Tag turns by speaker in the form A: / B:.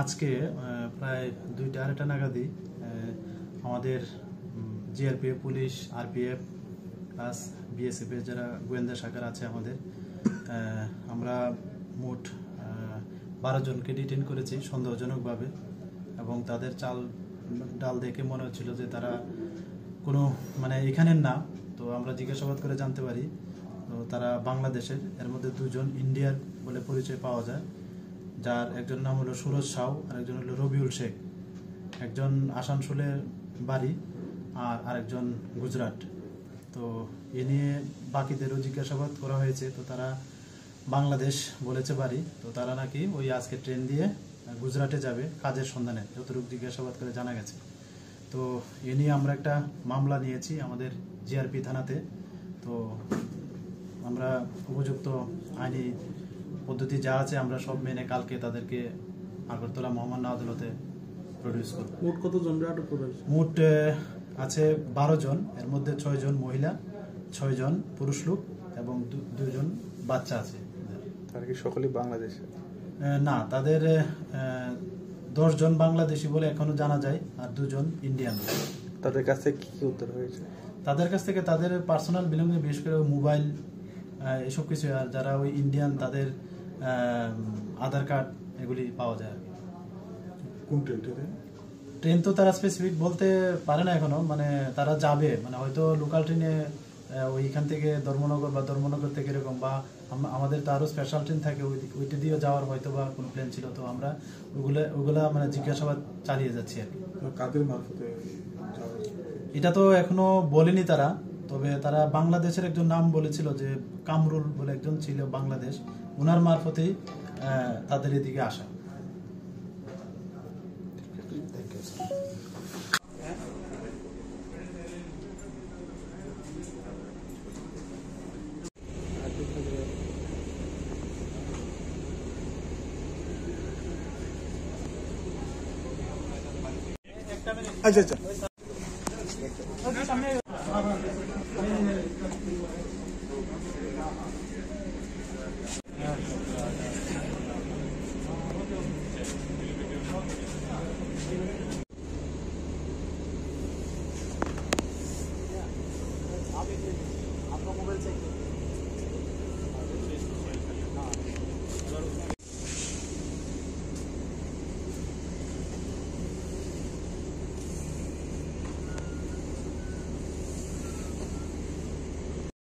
A: আজকে প্রায় 2টা-2:30 নাগাদই আমাদের GRPF, police, RPF plus BSF এর যারা গোয়েন্দা শাখার আছে আমাদের, আমরা মোট 12 জনকে ডিটেইন করেছি সন্দেহজনকভাবে। এবং তাদের চাল ডাল দেখে মনে হচ্ছিল যে তারা কোনো এখানের না। তো আমরা জিজ্ঞাসাবাদ করে জানতে পারি তো তারা বাংলাদেশের। এর মধ্যে 2 জন ইন্ডিয়ার বলে পরিচয় পাওয়া যায়, যার একজন নাম হলো সুরজ সাউ আর একজন হলো রবিউল শেখ। একজন আসানসোলের বাড়ি আর আরেকজন গুজরাট। তো এ নিয়ে বাকিদেরও জিজ্ঞাসাবাদ করা হয়েছে। তো তারা বাংলাদেশ বলেছে বাড়ি। তো তারা নাকি ওই আজকে ট্রেন দিয়ে গুজরাটে যাবে কাজের সন্ধানে, যতটুকু জিজ্ঞাসাবাদ করে জানা গেছে। তো এ নিয়ে আমরা একটা মামলা নিয়েছি আমাদের জিআরপি থানাতে। তো আমরা উপযুক্ত আইনি পদ্ধতি যা আছে আমরা সব মেনে কালকে তাদেরকে আগরতলা মহামান্য আদালতে প্রডিউস করব।
B: মোট কতজন আটক করা হয়েছে?
A: মোট আছে 12 জন। এর মধ্যে 6 জন মহিলা, 6 জন পুরুষ লোক এবং 2 জন বাচ্চা আছে।
B: তারা কি সকলেই বাংলাদেশে?
A: না, তাদের 10 জন বাংলাদেশি বলে এখনো জানা যায় আর 2 জন ইন্ডিয়ান।
B: তাদের কাছ থেকে কি উদ্ধার হয়েছে?
A: তাদের কাছ থেকে তাদের পার্সোনাল বিলঙ্গিং, বিশেষ করে মোবাইল, এসব কিছু। আর যারা ওই ইন্ডিয়ান তাদের আধার কার্ড এগুলি পাওয়া যায়।
B: কোন ট্রেন?
A: ট্রেন তো তারা স্পেসিফিক বলতে পারে না এখনো। তারা যাবে হয়তো লোকাল ট্রেনে ওইখান থেকে ধর্মনগর বা ধর্মনগর থেকে এরকম, বা আমাদের তো আরো স্পেশাল ট্রেন থাকে ওইটা দিয়ে যাওয়ার হয়তো বা কোনো প্লেন ছিল। তো আমরা ওগুলা জিজ্ঞাসাবাদ চালিয়ে যাচ্ছি আর কি।
B: কাদের মারফতে?
A: এটা তো এখনো বলেনি তারা। তবে তারা বাংলাদেশের একজন নাম বলেছিল, যে কামরুল বলে একজন ছিল বাংলাদেশ, ওনার মারফতেই তাদের এদিকে আসা।
B: আচ্ছা।